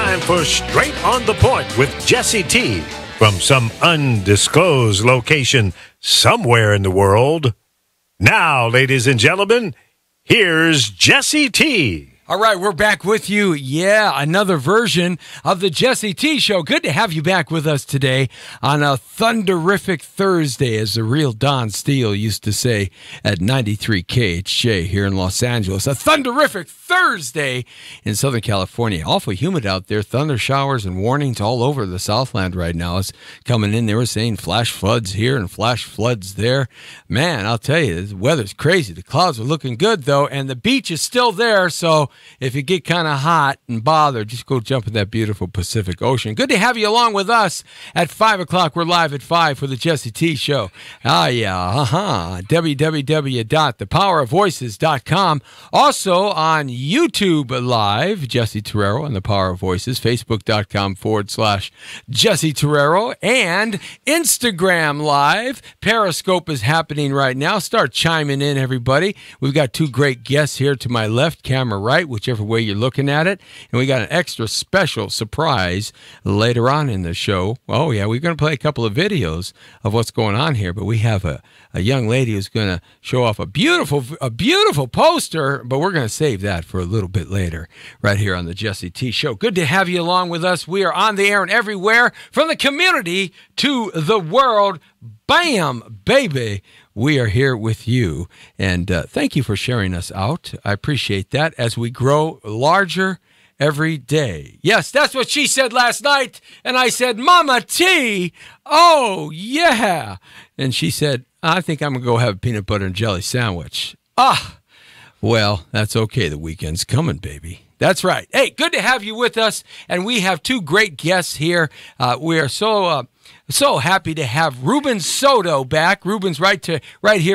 time for Straight on the Point with Jesse T. from some undisclosed location somewhere in the world. Now, ladies and gentlemen, here's Jesse T. All right, we're back with you. Yeah, another version of the Jesse T Show. Good to have you back with us today on a thunderific Thursday, as the real Don Steele used to say at 93 KHJ here in Los Angeles. A thunderific Thursday in Southern California. Awful humid out there. Thunder showers and warnings all over the Southland right now. It's coming in. They were saying flash floods here and flash floods there. Man, I'll tell you, the weather's crazy. The clouds are looking good, though, and the beach is still there, so if you get kind of hot and bothered, just go jump in that beautiful Pacific Ocean. Good to have you along with us at 5 o'clock. We're live at 5 for the Jesse T Show. www.thepowerofvoices.com. Also on YouTube Live, Jesse Torrero and the Power of Voices. Facebook.com/Jesse Torrero. And Instagram Live. Periscope is happening right now. Start chiming in, everybody. We've got two great guests here to my left, camera right, whichever way you're looking at it. And we got an extra special surprise later on in the show. Oh, yeah, we're going to play a couple of videos of what's going on here, but we have a young lady who's going to show off a beautiful poster, but we're going to save that for a little bit later right here on the Jesse T Show. Good to have you along with us. We are on the air and everywhere, from the community to the world. Bam, baby. We are here with you, and thank you for sharing us out. I appreciate that as we grow larger every day. Yes, that's what she said last night, and I said, Mama T, oh, yeah. And she said, I think I'm going to go have a peanut butter and jelly sandwich. Well, that's okay. The weekend's coming, baby. That's right. Hey, good to have you with us, and we have two great guests here. We are so happy to have Ruben Soto back. Ruben's right here.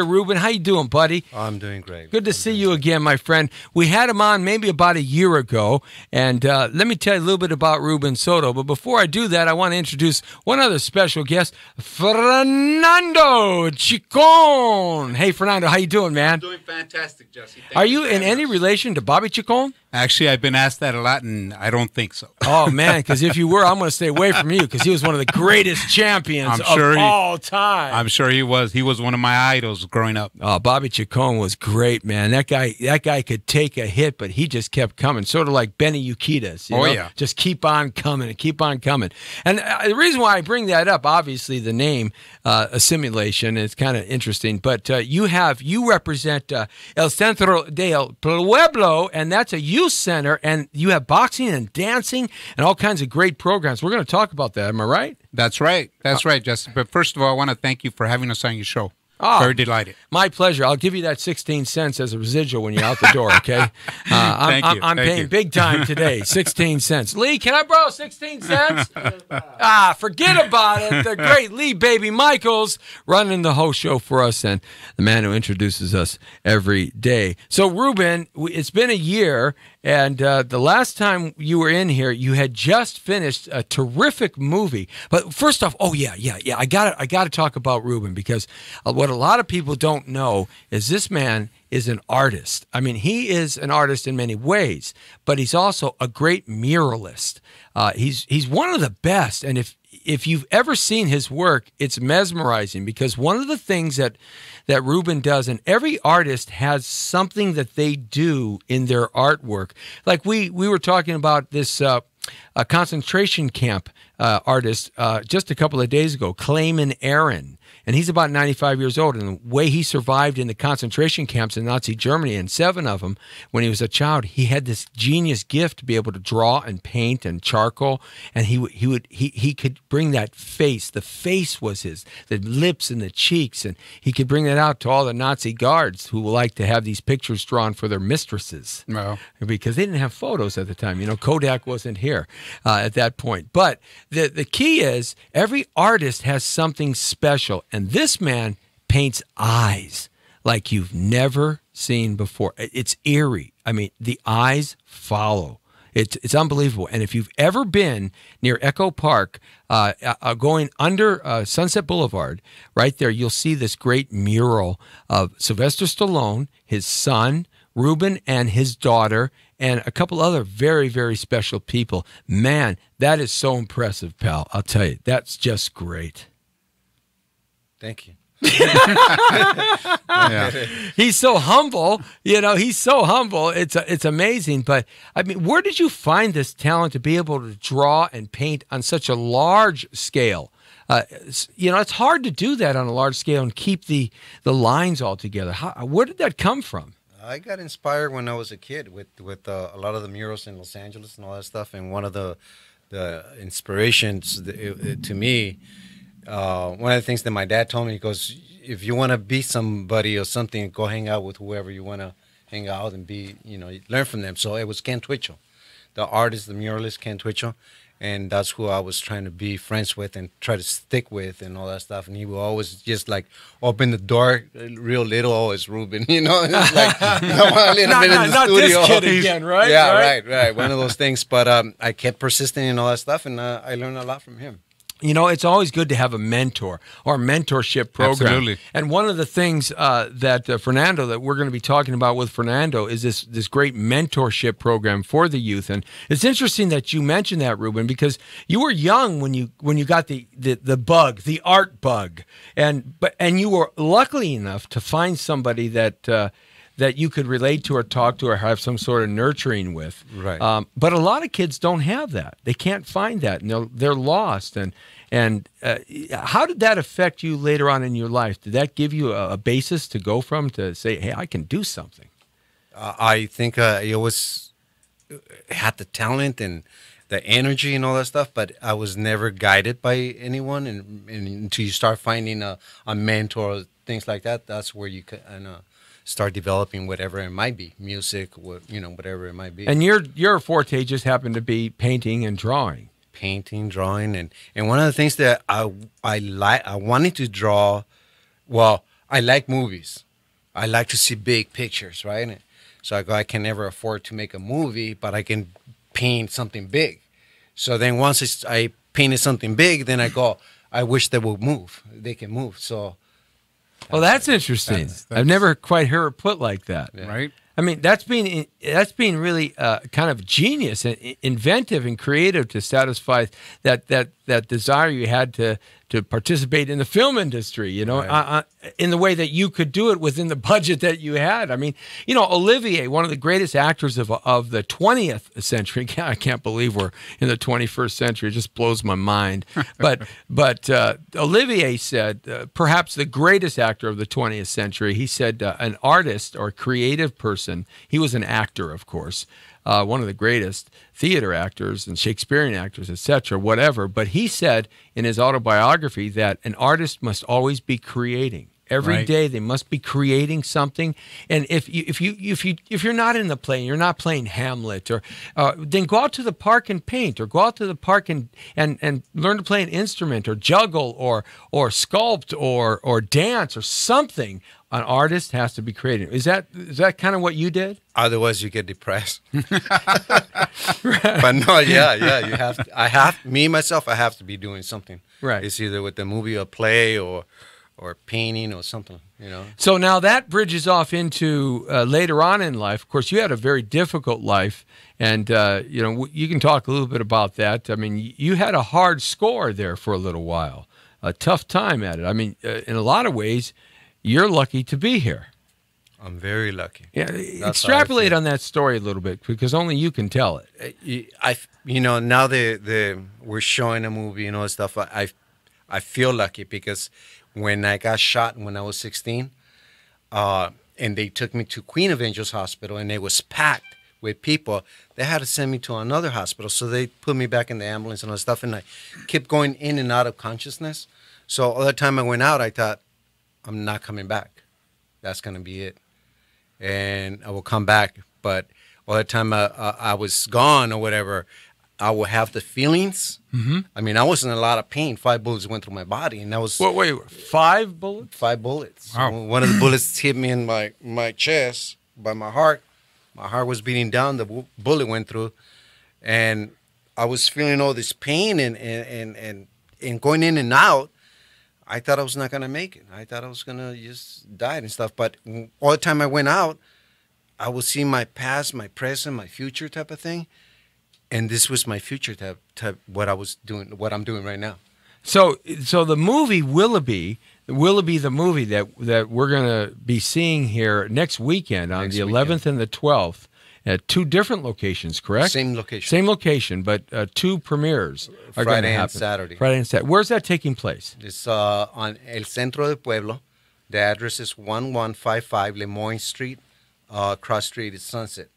Ruben, how you doing, buddy? I'm doing great. Good to see you again, my friend. We had him on maybe about a year ago, and let me tell you a little bit about Ruben Soto. But before I do that, I want to introduce one other special guest, Fernando Chicon. Hey, Fernando, how you doing, man? I'm doing fantastic, Jesse. Are you in any relation to Bobby Chicon? Actually, I've been asked that a lot, and I don't think so. Oh, man, because if you were, I'm going to stay away from you, because he was one of the greatest champions of all time. I'm sure he was. He was one of my idols growing up. Oh, Bobby Chicon was great, man. That guy could take a hit, but he just kept coming, sort of like Benny Urquidez. You know? Yeah. Just keep on coming and keep on coming. And the reason why I bring that up, obviously the name, Assimilation, is kind of interesting, but you represent El Centro del Pueblo, and that's a youth center, and you have boxing and dancing and all kinds of great programs. We're going to talk about that. Am I right? That's right. That's right, Jesse. But first of all, I want to thank you for having us on your show. Very delighted. My pleasure. I'll give you that 16 cents as a residual when you're out the door, okay? I'm paying big time today, 16 cents. Lee, can I borrow 16 cents? Forget about it. The great Lee Baby Michaels running the whole show for us, and the man who introduces us every day. So, Ruben, it's been a year, and the last time you were in here, you had just finished a terrific movie. But first off, I got to talk about Ruben, because what a lot of people don't know is this man is an artist. I mean, he is an artist in many ways, but he's also a great muralist. He's one of the best, and if you've ever seen his work, it's mesmerizing, because one of the things that Ruben does, and every artist has something that they do in their artwork. Like we were talking about this concentration camp artist just a couple of days ago, Clayman Aaron. And he's about 95 years old, and the way he survived in the concentration camps in Nazi Germany, and 7 of them, when he was a child, he had this genius gift to be able to draw and paint and charcoal, and he could bring that face. The face was his, the lips and the cheeks, and he could bring that out to all the Nazi guards who like to have these pictures drawn for their mistresses. Well, because they didn't have photos at the time. You know, Kodak wasn't here at that point. But the key is every artist has something special. And this man paints eyes like you've never seen before. It's eerie. I mean, the eyes follow. It's unbelievable. And if you've ever been near Echo Park, going under Sunset Boulevard, right there, you'll see this great mural of Sylvester Stallone, his son, Ruben, and his daughter, and a couple other very, very special people. Man, that is so impressive, pal. I'll tell you, that's just great. Thank you. Yeah. He's so humble, he's so humble. It's amazing. But I mean, where did you find this talent to be able to draw and paint on such a large scale? It's hard to do that on a large scale and keep the lines all together. Where did that come from? I got inspired when I was a kid with a lot of the murals in Los Angeles and all that stuff. And one of the inspirations to me, one of the things that my dad told me, he goes, if you want to be somebody or something, go hang out with whoever you want to hang out and be, learn from them. So it was Ken Twitchell, the artist, the muralist, Ken Twitchell. And that's who I was trying to be friends with and try to stick with and all that stuff. And he would always just like open the door real little. Always Ruben, It's like a little bit in the studio. This kid again, right? Yeah, right. One of those things. But I kept persisting and all that stuff, and I learned a lot from him. It's always good to have a mentor or a mentorship program. Absolutely. And one of the things that we're going to be talking about with Fernando is this great mentorship program for the youth. And it's interesting that you mentioned that, Ruben, because you were young when you got the bug, the art bug, and you were lucky enough to find somebody that you could relate to or talk to or have some sort of nurturing with. Right. But a lot of kids don't have that. They can't find that, and they're lost. And how did that affect you later on in your life? Did that give you a basis to go from to say, hey, I can do something? I think I always had the talent and the energy and all that stuff, but I was never guided by anyone. And until you start finding a mentor, things like that, that's where you kind of start developing whatever it might be, music, whatever it might be. And your forte just happened to be painting and drawing. Painting, drawing, and one of the things that I wanted to draw. Well, I like movies. I like to see big pictures, right? So I can never afford to make a movie, but I can paint something big. So then once I painted something big, then I go, I wish they would move. They can move. So. Well, that's interesting. I've never quite heard it put like that. Yeah. Right. I mean, that's being really kind of genius and inventive and creative to satisfy that desire you had to participate in the film industry, Right. In the way that you could do it within the budget that you had. I mean, Olivier, one of the greatest actors of the 20th century. I can't believe we're in the 21st century. It just blows my mind. But Olivier said, perhaps the greatest actor of the 20th century, he said an artist or creative person. He was an actor, of course. One of the greatest theater actors and Shakespearean actors, etc., whatever. But he said in his autobiography that an artist must always be creating. Every day they must be creating something. And if you're not in the play, you're not playing Hamlet, or then go out to the park and paint, or go out to the park and learn to play an instrument, or juggle, or sculpt, or dance, or something. An artist has to be creating. Is that kind of what you did? Otherwise, you get depressed. But no, yeah, you have. I have to be doing something. Right. It's either with the movie or play or painting or something. So now that bridges off into later on in life. Of course, you had a very difficult life, and you can talk a little bit about that. I mean, you had a hard score there for a little while, a tough time at it. I mean, in a lot of ways, you're lucky to be here. I'm very lucky. Yeah, extrapolate on that story a little bit, because only you can tell it. Now we're showing a movie and all that stuff. I feel lucky because when I got shot when I was 16, and they took me to Queen of Angels Hospital, and it was packed with people, they had to send me to another hospital. So they put me back in the ambulance and all that stuff, and I kept going in and out of consciousness. So all the time I went out, I thought, I'm not coming back. That's going to be it. And I will come back. But all the time I was gone or whatever, I will have the feelings. Mm-hmm. I mean, I was in a lot of pain. 5 bullets went through my body. And that was... Wait, 5 bullets? 5 bullets. Wow. One of the bullets hit me in my chest by my heart. My heart was beating down. The bullet went through. And I was feeling all this pain and going in and out. I thought I was not going to make it. I thought I was going to just die and stuff. But all the time I went out, I will see my past, my present, my future type of thing, and this was my future type what I was doing, what I'm doing right now. So the movie Willoughby the movie that we're going to be seeing here next weekend on the 11th and the 12th at two different locations, correct? Same location. Same location, but two premieres are going to happen. Saturday. Friday and Saturday. Where's that taking place? It's on El Centro de Pueblo. The address is 1155 Lemoyne Street. Cross Street is Sunset.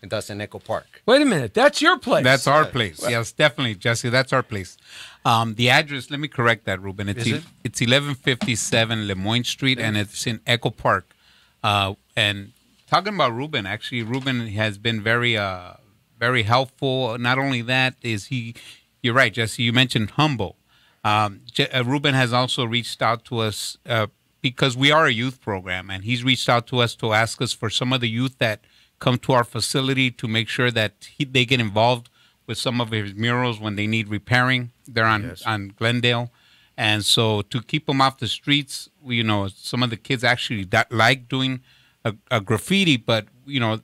And that's in Echo Park. Wait a minute. That's your place. That's our place. Yes, definitely, Jesse. That's our place. The address, let me correct that, Ruben. It's 1157 Lemoyne Street, and it's in Echo Park. And talking about Ruben, actually, Ruben has been very helpful. Not only that, you're right, Jesse, you mentioned humble. Ruben has also reached out to us because we are a youth program, and he's reached out to us to ask us for some of the youth that come to our facility to make sure that they get involved with some of his murals when they need repairing. They're on Glendale. And so to keep them off the streets, some of the kids actually like doing a graffiti, but,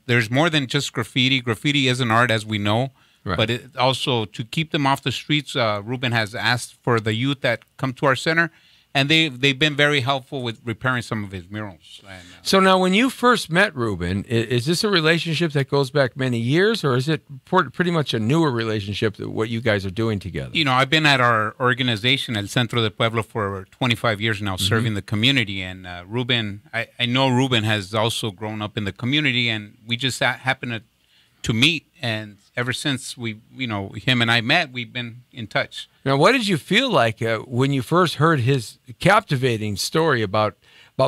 there's more than just graffiti. Graffiti is an art, as we know. Right. But it also, to keep them off the streets, Ruben has asked for the youth that come to our center, and they've been very helpful with repairing some of his murals. And, so now, when you first met Ruben, is this a relationship that goes back many years, or is it pretty much a newer relationship that what you guys are doing together? I've been at our organization, El Centro de Pueblo, for 25 years now, serving the community. And Ruben, I know Ruben has also grown up in the community, and we just happened to meet. And ever since him and I met, we've been in touch. Now, what did you feel like when you first heard his captivating story about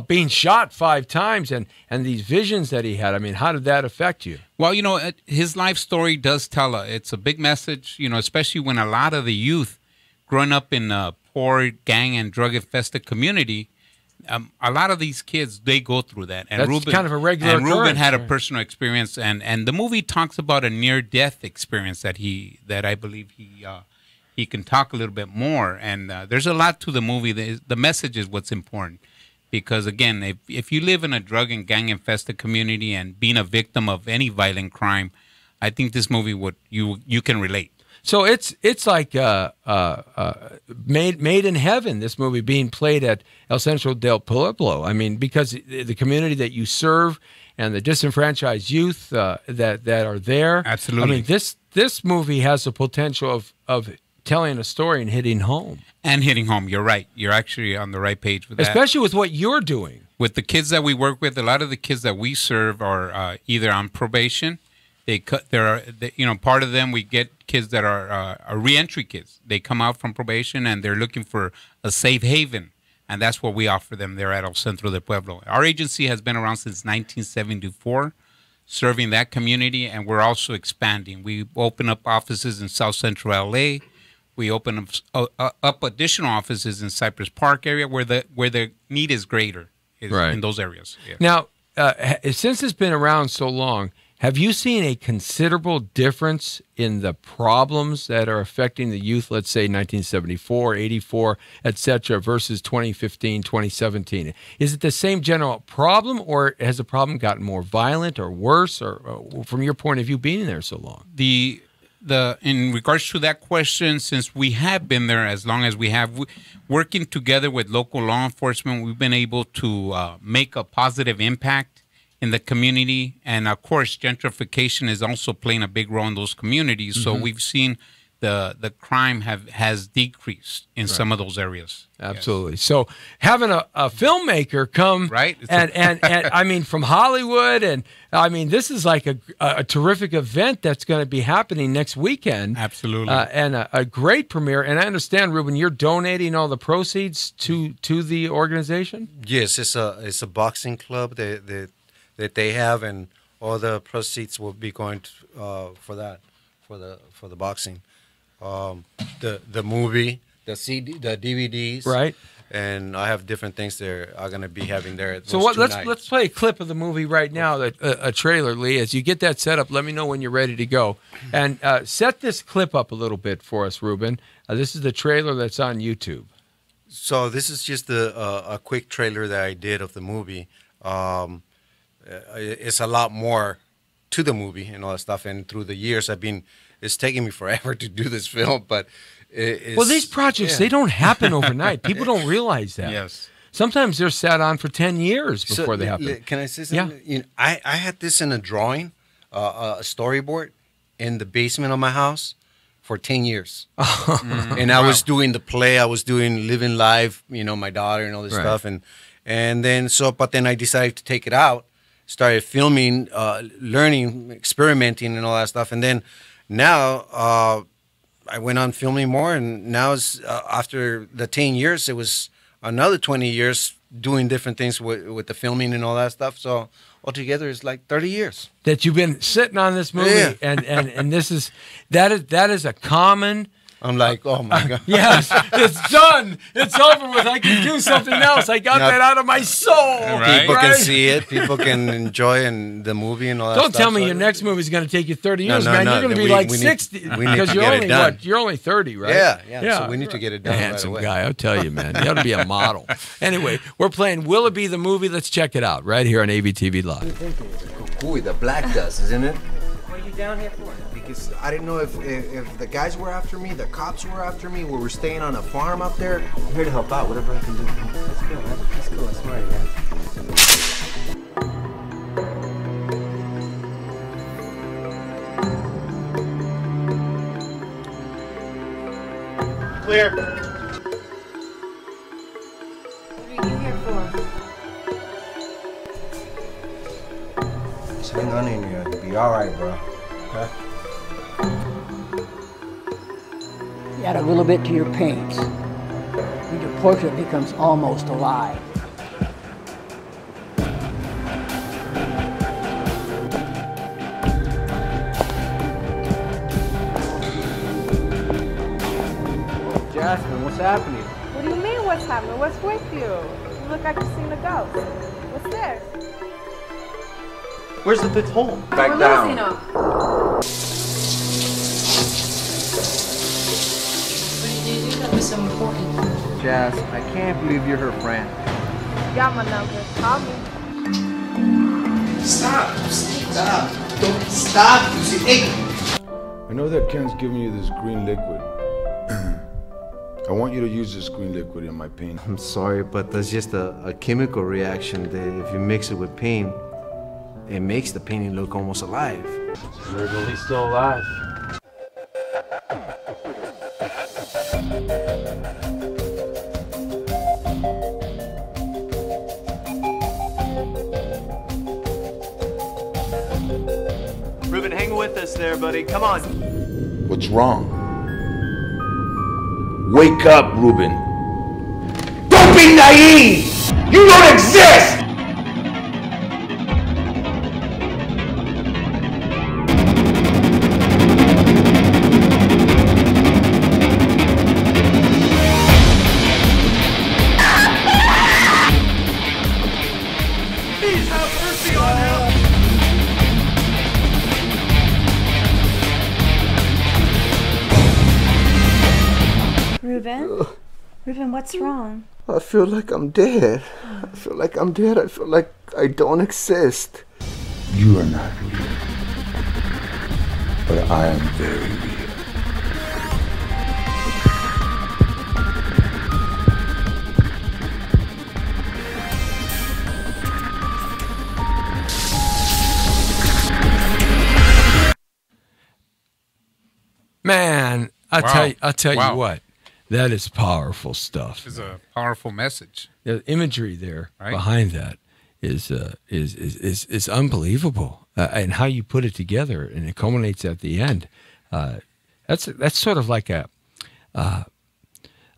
being shot 5 times and these visions that he had? I mean, how did that affect you? Well, his life story does tell it's a big message, especially when a lot of the youth growing up in a poor, gang and drug-infested community, a lot of these kids, they go through that. And that's Ruben, kind of a regular occurrence. Ruben had a personal experience, and the movie talks about a near-death experience that I believe he can talk a little bit more. And there's a lot to the movie. The message is what's important. Because, again, if you live in a drug and gang-infested community and being a victim of any violent crime, I think this movie you can relate. So it's like made in heaven, this movie being played at El Centro del Pueblo. I mean, because the community that you serve and the disenfranchised youth that are there. Absolutely. I mean, this movie has the potential of telling a story and hitting home. And hitting home. You're right. You're actually on the right page with that. Especially with what you're doing. With the kids that we work with, a lot of the kids that we serve are either on probation. Part of them, we get kids that are reentry kids. They come out from probation and they're looking for a safe haven. And that's what we offer them there at El Centro de Pueblo. Our agency has been around since 1974, serving that community, and we're also expanding. We open up offices in South Central LA. We open up additional offices in Cypress Park area where the need is greater in those areas. Yeah. Now, since it's been around so long, have you seen a considerable difference in the problems that are affecting the youth, let's say 1974, 84, et cetera, versus 2015, 2017? Is it the same general problem, or has the problem gotten more violent or worse, or from your point of view, being there so long? In regards to that question, since we have been there as long as we have, working together with local law enforcement, we've been able to make a positive impact in the community. And of course, gentrification is also playing a big role in those communities. Mm-hmm. So we've seen the crime has decreased in some of those areas. Absolutely. Yes. So having a filmmaker come and I mean, from Hollywood, and I mean, this is like a terrific event that's going to be happening next weekend. Absolutely. And a great premiere. And I understand, Ruben, you're donating all the proceeds to the organization? Yes, it's a boxing club that they have, and all the proceeds will be going for the boxing. The movie, the CD, the DVDs, right? And I have different things there are going to be having there. So let's play a clip of the movie right now, a trailer, Lee. As you get that set up, let me know when you're ready to go, and set this clip up a little bit for us, Ruben. This is the trailer that's on YouTube. So this is just a quick trailer that I did of the movie. it's a lot more to the movie and all that stuff. And through the years, it's taken me forever to do this film, but well, these projects, they don't happen overnight. People don't realize that. Yes. Sometimes they're sat on for 10 years before they happen. Can I say something? Yeah. I had this in a drawing, a storyboard in the basement of my house for 10 years. And I was doing the play. I was doing Living Life, my daughter and all this stuff. And then, but then I decided to take it out, started filming, learning, experimenting and all that stuff. And then now I went on filming more. And now after the 10 years, it was another 20 years doing different things with the filming and all that stuff. So altogether, it's like 30 years that you've been sitting on this movie, and that is a common. I'm like, oh my God. Yes, it's done. It's over with. I can do something else. I got that out of my soul. Right. People can see it. People can enjoy the movie and all that Don't stuff. tell me your next movie is going to take you 30 years, man. You're going to be like 60 because you're only 30, right? Yeah. So we need to get it done. Handsome guy, I'll tell you, man. You ought to be a model. Anyway, we're playing Will It Be the Movie? Let's check it out right here on ABTV Live. Ooh, the black dust, isn't it? What are you down here for? Because I didn't know if the guys were after me, the cops were after me, we were staying on a farm up there. I'm here to help out, whatever I can do. Let's go, man. Let's go. That's smart, man. Clear. What are you here for? Just hang on in here. You'll be all right, bro. Okay? You add a little bit to your paint, and your portrait becomes almost alive. Jasmine, what's happening? What do you mean, what's happening? What's with you? You look like you've seen a ghost. What's this? Where's the fifth hole? We're losing them. What did you do that was so important? Jazz, I can't believe you're her friend. Got my number. Call me. Stop! Stop! Don't stop! You see, hey! I know that Ken's giving you this green liquid. I want you to use this green liquid in my paint. I'm sorry, but that's just a chemical reaction that if you mix it with paint, it makes the painting look almost alive. Virgil, he's still alive. Ruben, hang with us there, buddy. Come on. What's wrong? Wake up, Ruben. Don't be naive! You don't exist! Please have mercy on him! Ruben? Ruben, what's wrong? I feel like I'm dead. I feel like I'm dead. I feel like I don't exist. You are not real. But I am very real. Man, I'll tell Wow. you what. That is powerful stuff. It's a powerful message. The imagery there Right. behind that is unbelievable, and how you put it together, and it culminates at the end. That's sort of like a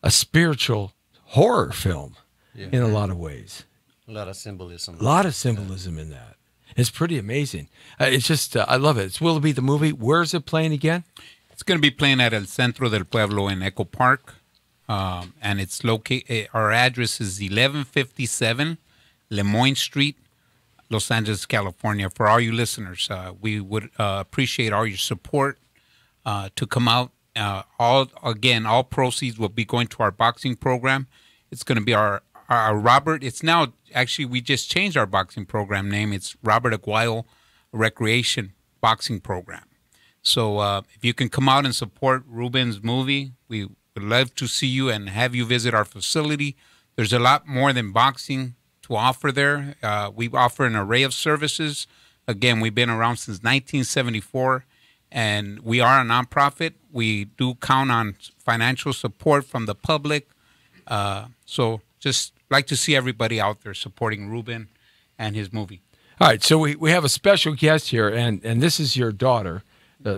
spiritual horror film in a lot of ways. A lot of symbolism. A lot of symbolism in that. It's pretty amazing. It's just I love it. It's Will It Be the Movie? Where's it playing again? It's going to be playing at El Centro del Pueblo in Echo Park. And it's located. Our address is 1157 Lemoyne Street, Los Angeles, California. For all you listeners, we would appreciate all your support to come out. All proceeds will be going to our boxing program. It's going to be our Robert. It's now actually we just changed our boxing program name. It's Robert Aguayo Recreation Boxing Program. So if you can come out and support Ruben's movie, we would love to see you and have you visit our facility. There's a lot more than boxing to offer there. We offer an array of services. Again, we've been around since 1974, and we are a nonprofit. We do count on financial support from the public. So just like to see everybody out there supporting Ruben and his movie. All right, so we have a special guest here, and this is your daughter,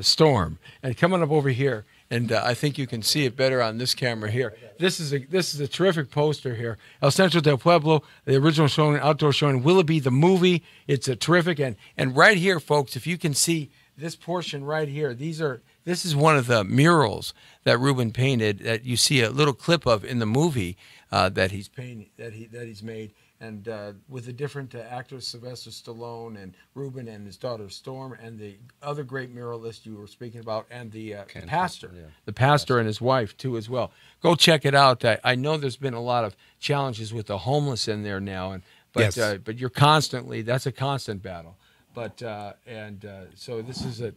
Storm. And coming up over here, and I think you can see it better on this camera here. This is a terrific poster here. El Centro del Pueblo, the original showing, outdoor showing, Willoughby, the movie. It's a terrific. And right here, folks, if you can see this portion right here, this is one of the murals that Ruben painted that you see a little clip of in the movie that he's painted, that he's made. And with the different actors, Sylvester Stallone and Ruben and his daughter Storm, and the other great muralist you were speaking about, and the pastor, the pastor and his wife too as well. Go check it out. I know there's been a lot of challenges with the homeless in there now, but you're constantly, that's a constant battle. But so this is a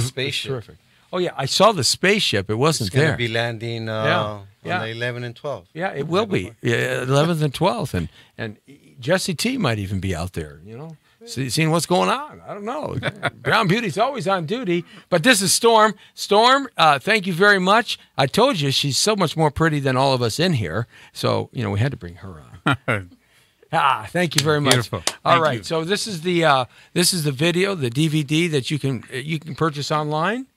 spaceship. Terrific. Oh yeah, I saw the spaceship. It wasn't there. It's going to be landing on the 11th and 12th. Yeah, it will be 11th and 12th, and Jesse T might even be out there. You know, seeing what's going on. I don't know. Brown Beauty's always on duty, but this is Storm. Storm, thank you very much. I told you she's so much more pretty than all of us in here, so we had to bring her on. Thank you very much. Beautiful. All right, so this is the video, the DVD that you can purchase online.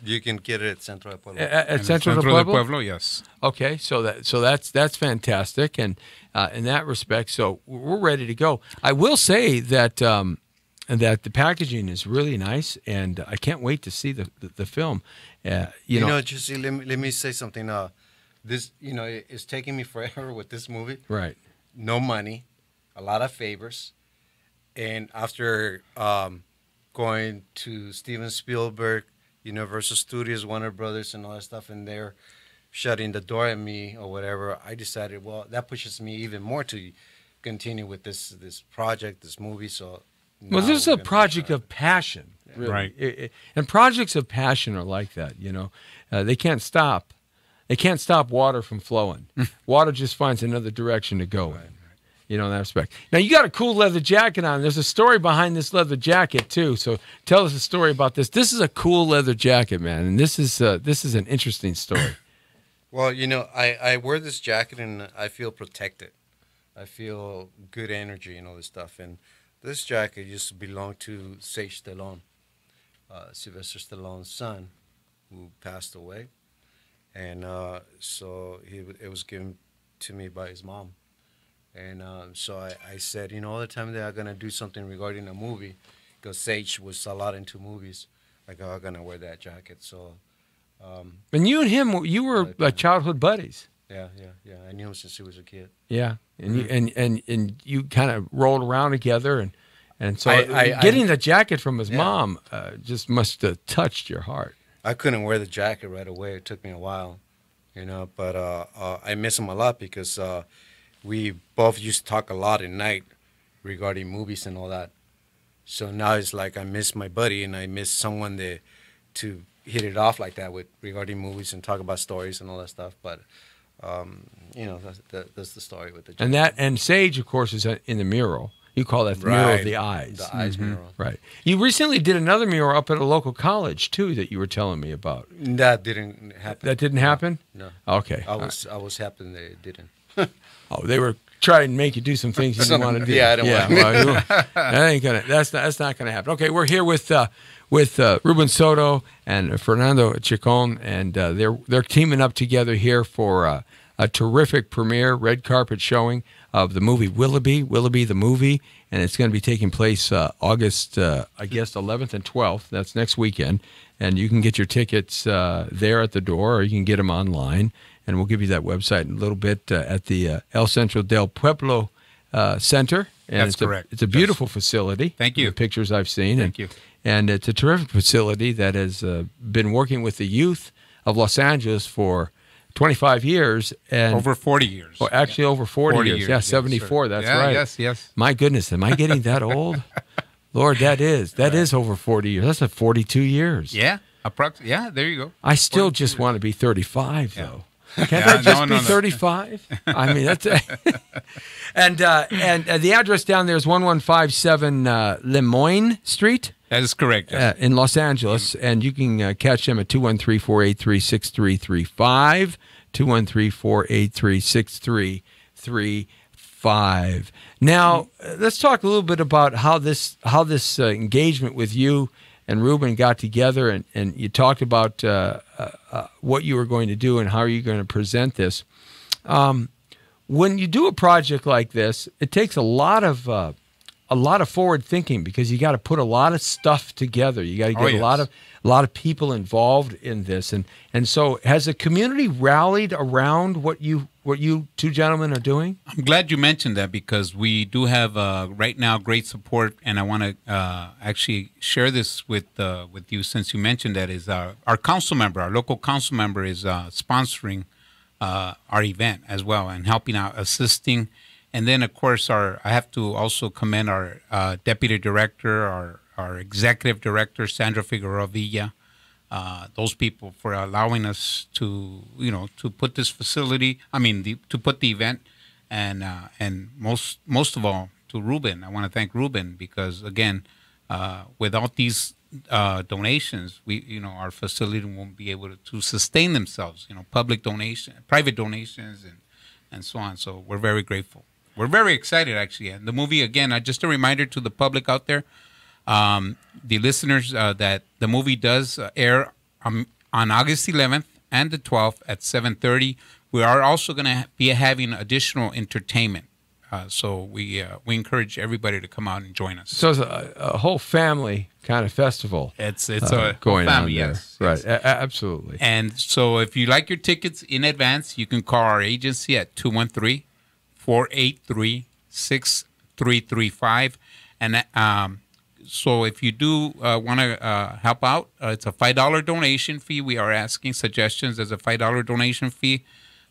You can get it at Centro del Pueblo. At Centro del Pueblo? Yes. Okay, so that's fantastic, and in that respect, so we're ready to go. I will say that that the packaging is really nice, and I can't wait to see the film. Jesse, let me say something. This, it's taking me forever with this movie. Right. No money, a lot of favors, and after going to Steven Spielberg, Universal Studios, Warner Brothers, and all that stuff, and they're shutting the door at me or whatever, I decided, well, that pushes me even more to continue with this project, this movie. So, well, this is a project of passion, really. Right? And projects of passion are like that. They can't stop. They can't stop water from flowing. Water just finds another direction to go in. In that respect. Now, you got a cool leather jacket on. There's a story behind this leather jacket, too. So tell us a story about this. This is a cool leather jacket, man, and this is an interesting story. Well, I wear this jacket, and I feel protected. I feel good energy and all this stuff. And this jacket used to belong to Sage Stallone, Sylvester Stallone's son, who passed away. And so it was given to me by his mom. And so I said, all the time that I'm going to do something regarding a movie, because Sage was a lot into movies, I'm going to wear that jacket. So, and you and him, you were like childhood buddies. Yeah. I knew him since he was a kid. Yeah, and you kind of rolled around together, and so getting the jacket from his mom just must have touched your heart. I couldn't wear the jacket right away. It took me a while, but I miss him a lot because we both used to talk a lot at night regarding movies and all that. So now it's like I miss my buddy, and I miss someone to hit it off like that with regarding movies and talk about stories and all that stuff. But that's the story with the jacket. And Sage, of course, is in the mural. You call that the mural of the eyes. The eyes mural. Right. You recently did another mural up at a local college too that you were telling me about. That didn't happen. That didn't happen? No. Okay. I was happy that it didn't. Oh, they were trying to make you do something you didn't want to do. Yeah, I don't want to. Well, that's not gonna happen. Okay, we're here with Ruben Soto and Fernando Chacon, and they're teaming up together here for a terrific premiere red carpet showing of the movie Willoughby the movie, and it's going to be taking place August, I guess, 11th and 12th. That's next weekend, and you can get your tickets there at the door, or you can get them online. And we'll give you that website in a little bit at the El Centro del Pueblo Center. And That's correct. It's a beautiful facility. Thank you. The pictures I've seen. Thank you. And it's a terrific facility that has been working with the youth of Los Angeles for 25 years. And over 40 years. Well, actually, over 40 years. Yeah, 74. That's right. Yes. My goodness, am I getting that old? Lord, that is over 40 years. That's 42 years. Yeah, yeah, there you go. I still just want to be 35, though. Can't I just be 35? I mean, that's and the address down there is 1157 Lemoyne Street. That is correct. Yes. In Los Angeles, and you can catch them at 213-483-6335, 213-483-6335. Now, let's talk a little bit about how this engagement with you and Ruben got together, and you talked about what you were going to do and how you're going to present this. When you do a project like this, it takes a lot of forward thinking, because you got to put a lot of stuff together. You got to get a lot of people involved in this, and so has the community rallied around what you two gentlemen are doing? I'm glad you mentioned that, because we do have right now great support, and I want to actually share this with you, since you mentioned that. Is our council member, our local council member, is sponsoring our event as well and helping out, assisting. And then, of course, I have to also commend our deputy director, our executive director, Sandra Figueroa Villa, those people for allowing us to put this facility. I mean, to put the event, and most of all to Ruben. I want to thank Ruben, because again, without these donations, our facility won't be able to sustain themselves. Public donation, private donations, and so on. So we're very grateful. We're very excited, actually. And the movie, again, just a reminder to the public out there, the listeners, that the movie does air on August 11th and the 12th at 7:30. We are also going to be having additional entertainment. So we encourage everybody to come out and join us. So it's a whole family kind of festival. It's a going family, on there. Yes. Right, absolutely. And so if you like your tickets in advance, you can call our agency at 213-483-6335. And so if you do want to help out, it's a $5 donation fee. We are asking suggestions as a $5 donation fee.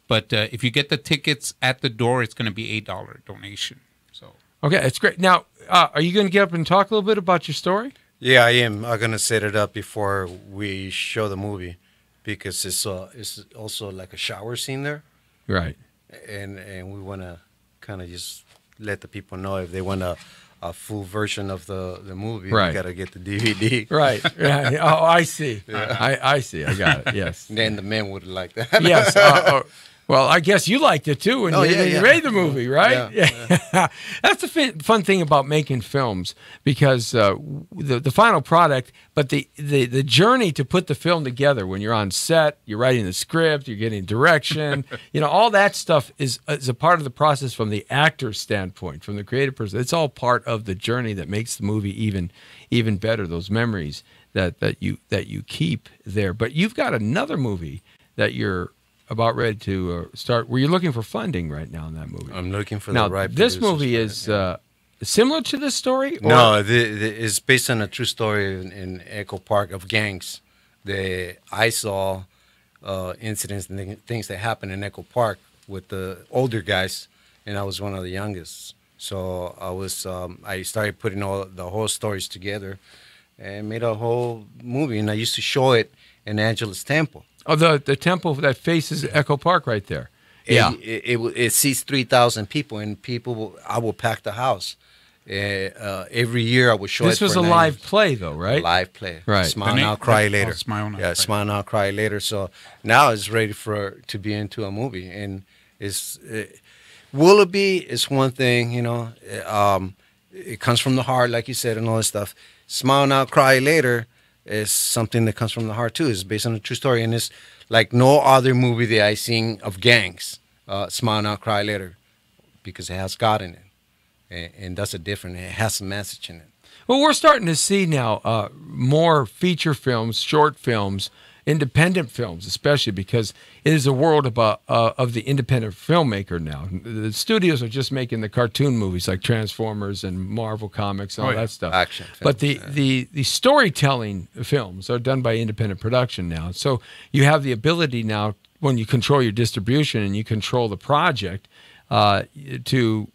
But if you get the tickets at the door, it's going to be $8 donation. So okay, it's great. Now, are you going to get up and talk a little bit about your story? Yeah, I am. I'm going to set it up before we show the movie, because it's also like a shower scene there. Right. And we want to kind of just let the people know, if they want a full version of the movie, right, you got to get the DVD. Right. Oh, I see. Yeah. I see. I got it. Yes. Then the men would like that. Yes. Well, I guess you liked it too when you made the movie, right? Yeah. That's the fun thing about making films, because the final product, but the journey to put the film together, when you're on set, you're writing the script, you're getting direction, all that stuff is a part of the process from the actor's standpoint, from the creative person. It's all part of the journey that makes the movie even better. Those memories that you keep there. But you've got another movie that you're about ready to start. Were you looking for funding right now in that movie? I'm looking for the right. This movie is similar to this story? Or? No, it's based on a true story in Echo Park of gangs. I saw incidents and things that happened in Echo Park with the older guys, and I was one of the youngest. So I started putting all the whole stories together and made a whole movie. And I used to show it in Angeles Temple. Oh, the temple that faces Echo Park right there. Yeah. It seats 3,000 people, and I will pack the house. Every year I would show this it. This was a live play, though, right? A live play. Right. Smile Now, Cry Later. Smile Now. Yeah, Smile Now, Cry Later. So now it's ready to be into a movie. And Willoughby is one thing, it comes from the heart, like you said, and all this stuff. Smile Now, Cry Later is something that comes from the heart too. It's based on a true story, and it's like no other movie that I seen of gangs. Smile Now, Cry Later, because it has God in it, and that's a different. It has a message in it. Well, we're starting to see now more feature films, short films, independent films, especially because it is a world of the independent filmmaker now. The studios are just making the cartoon movies like Transformers and Marvel Comics and all that stuff. Action films, but the storytelling films are done by independent production now. So you have the ability now when you control your distribution and you control the project, to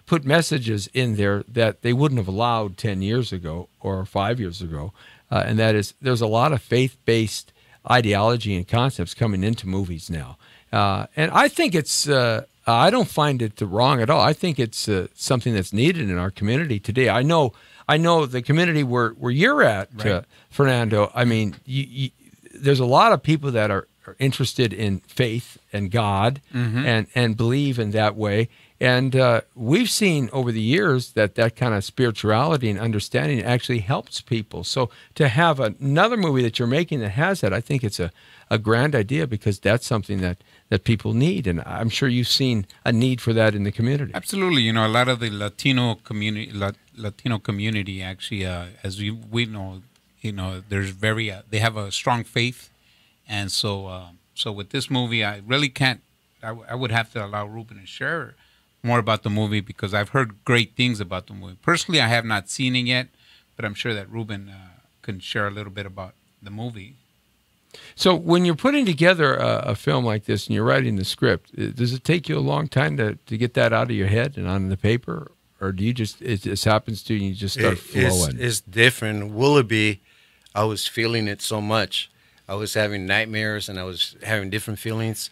put messages in there that they wouldn't have allowed 10 years ago or 5 years ago. And that is, there's a lot of faith-based ideology and concepts coming into movies now. And I think it's, I don't find it wrong at all. I think it's something that's needed in our community today. I know the community where you're at, right. Fernando. I mean, there's a lot of people that are interested in faith and God, mm-hmm. and believe in that way. And we've seen over the years that kind of spirituality and understanding actually helps people. So to have another movie that you're making that has that, I think it's a grand idea, because that's something that people need. And I'm sure you've seen a need for that in the community. Absolutely. You know, a lot of the Latino community actually, as we know, you know, there's they have a strong faith. And so with this movie, I really can't, I would have to allow Ruben to share more about the movie, because I've heard great things about the movie. Personally, I have not seen it yet, but I'm sure that Ruben can share a little bit about the movie. So when you're putting together a film like this and you're writing the script, does it take you a long time to get that out of your head and on the paper? Or do you just, it just happens to you and you just start flowing? It's different. Willoughby, I was feeling it so much. I was having nightmares and I was having different feelings.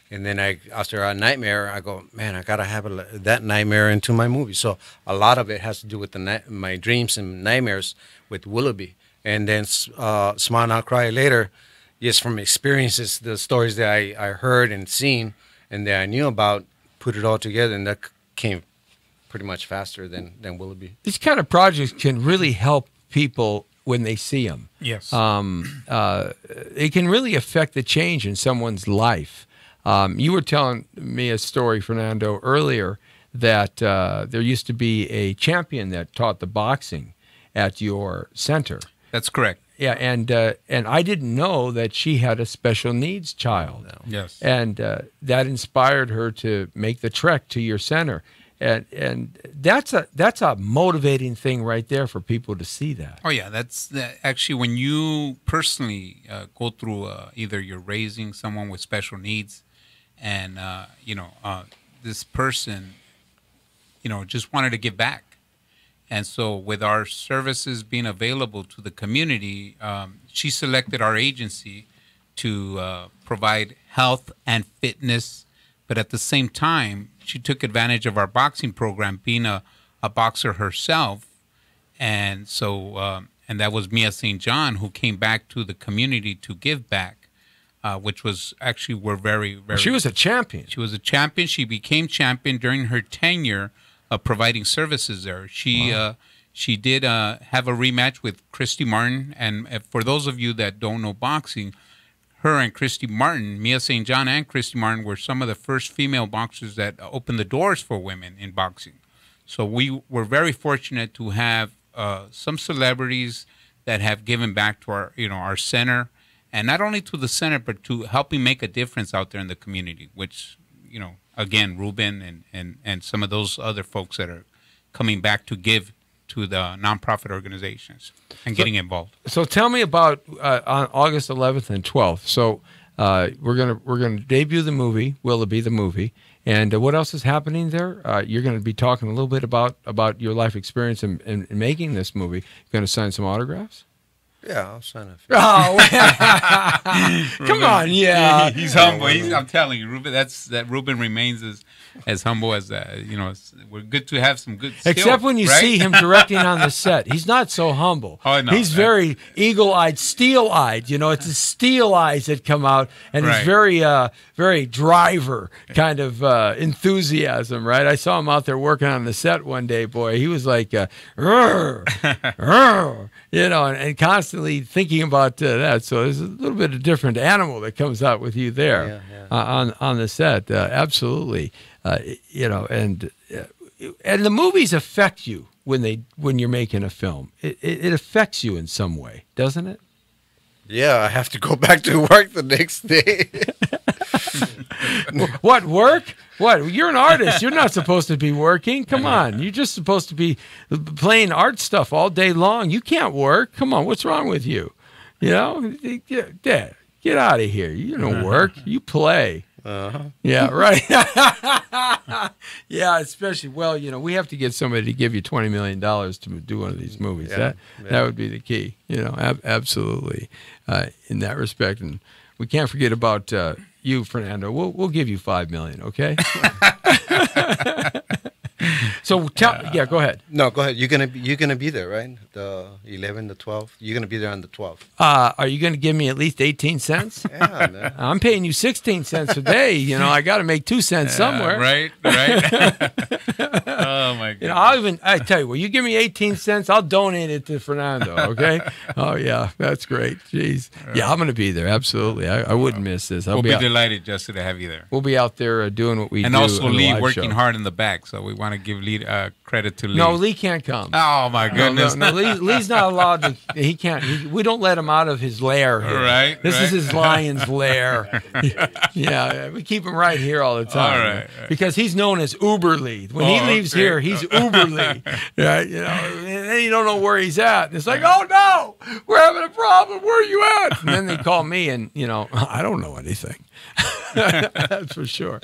And then after a nightmare, I go, man, I got to have that nightmare into my movie. So a lot of it has to do with my dreams and nightmares with Willoughby. And then Smile Now Cry Later, just from experiences, the stories that I heard and seen and that I knew about, put it all together, and that came pretty much faster than Willoughby. These kind of projects can really help people when they see them. Yes. It can really affect the change in someone's life. You were telling me a story, Fernando, earlier that there used to be a champion that taught the boxing at your center. That's correct. Yeah, and I didn't know that she had a special needs child. No. Yes. And that inspired her to make the trek to your center. And that's a motivating thing right there for people to see that. Oh yeah, that's actually when you personally go through either you're raising someone with special needs, and this person, just wanted to give back, and so with our services being available to the community, she selected our agency to provide health and fitness, but at the same time, she took advantage of our boxing program, being a boxer herself. And so, and that was Mia St. John, who came back to the community to give back, which was actually, we're very, very... She was a champion. She was a champion. She became champion during her tenure of providing services there. She did have a rematch with Christy Martin. And for those of you that don't know boxing, her and Christy Martin, Mia St. John and Christy Martin, were some of the first female boxers that opened the doors for women in boxing. So we were very fortunate to have some celebrities that have given back to our center, and not only to the center, but to helping make a difference out there in the community, which, again, Ruben and some of those other folks that are coming back to give to the nonprofit organizations and getting involved. So tell me about on August 11th and 12th. So we're gonna debut the movie, Willoughby the movie, and what else is happening there? You're going to be talking a little bit about your life experience in making this movie. You're going to sign some autographs? Yeah, I'll sign a few. Oh, come on, yeah. He's humble. I'm telling you, Ruben. Ruben remains as humble as we're good to have some good skill, except when you right? see him directing on the set. He's not so humble. Oh, no, he's very eagle-eyed, steel-eyed. It's his steel eyes that come out, and right. he's very driver kind of enthusiasm, right? I saw him out there working on the set one day. Boy, he was like, "Rrr, rrr," and constantly thinking about that. So there's a little bit of different animal that comes out with you there on the set. Absolutely. And the movies affect you when you're making a film. It affects you in some way, doesn't it? Yeah, I have to go back to work the next day. What, work? What? You're an artist. You're not supposed to be working. Come on. You're just supposed to be playing art stuff all day long. You can't work. Come on. What's wrong with you? Yeah. Get out of here. You don't work. You play. Yeah, right. Yeah, especially, well, we have to get somebody to give you $20 million to do one of these movies. That would be the key, absolutely, in that respect. And we can't forget about you, Fernando. We'll give you $5 million, okay? So go ahead. No, go ahead. You're gonna be there, right? The 11, the 12. You're gonna be there on the 12th. Are you gonna give me at least 18 cents? Yeah, man. I'm paying you 16 cents a day. I got to make 2 cents somewhere. Right. Oh my God. I tell you what, you give me 18 cents, I'll donate it to Fernando. Okay. Oh yeah, that's great. Jeez. Yeah, I'm gonna be there. Absolutely. I wouldn't miss this. We'll be delighted, Jesse, to have you there. We'll be out there doing what we do. And also Lee working hard in the back. So we want to give Lee credit to Lee. No, Lee can't come. Oh my goodness. No, Lee's not allowed to. He can't. We don't let him out of his lair here. Right. This is his lion's lair. Yeah, we keep him right here all the time. All right. Because he's known as Uber Lee. When he leaves here, he's Uber Lee. Right. And then you don't know where he's at. And it's like, oh no, we're having a problem. Where are you at? And then they call me, and I don't know anything. That's for sure.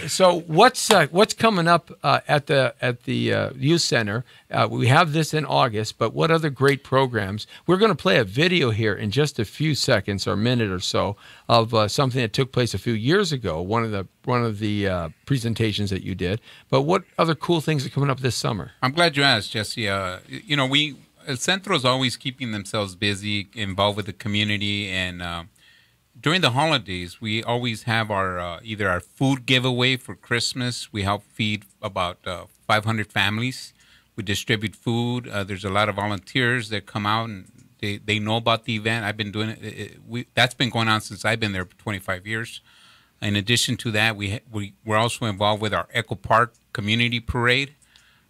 So what's coming up at the youth center? We have this in August, but what other great programs? We're going to play a video here in just a few seconds or a minute or so of something that took place a few years ago. One of the presentations that you did. But what other cool things are coming up this summer? I'm glad you asked, Jesse. El Centro is always keeping themselves busy, involved with the community, and during the holidays, we always have our either our food giveaway for Christmas. We help feed about 500 families. We distribute food. There's a lot of volunteers that come out, and they know about the event. I've been doing it. That's been going on since I've been there for 25 years. In addition to that, we're also involved with our Echo Park Community Parade,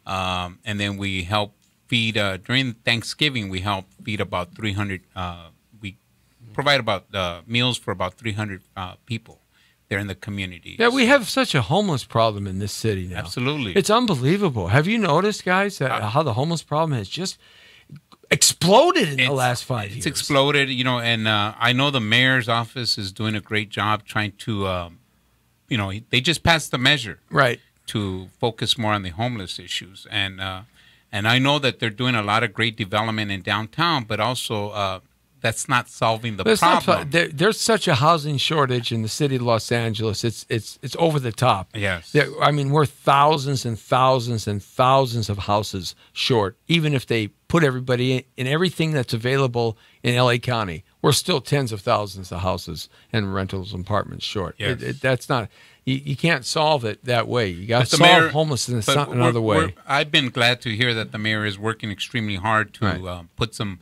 and then we help feed during Thanksgiving. We help feed about 300. Provide about meals for about 300 people there in the community. Yeah, we have such a homeless problem in this city now. Absolutely. It's unbelievable. Have you noticed, guys, how the homeless problem has just exploded in the last 5 years? It's exploded, and I know the mayor's office is doing a great job trying to, they just passed the measure. Right. To focus more on the homeless issues. And I know that they're doing a lot of great development in downtown, but also that's not solving the problem. There's such a housing shortage in the city of Los Angeles. It's over the top. Yes. We're thousands and thousands and thousands of houses short. Even if they put everybody in everything that's available in LA County, we're still tens of thousands of houses and rentals and apartments short. Yes. That's not. You can't solve it that way. You got to solve homelessness another way. I've been glad to hear that the mayor is working extremely hard to put some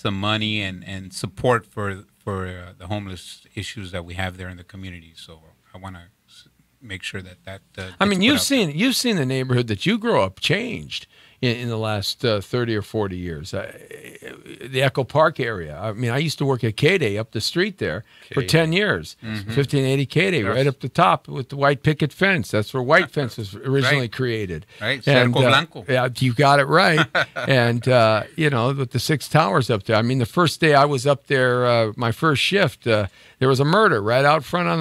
money and support for the homeless issues that we have there in the community. So I want to make sure that I mean, you've seen the neighborhood that you grew up changed in the last 30 or 40 years. The Echo Park area. I mean, I used to work at K-Day up the street there for 10 years. 1580 K-Day, right up the top with the white picket fence. That's where white fence was originally created. Right, Cerco Blanco. Yeah, you got it right. And, with the 6 towers up there. I mean, the first day I was up there, my first shift, there was a murder right out front on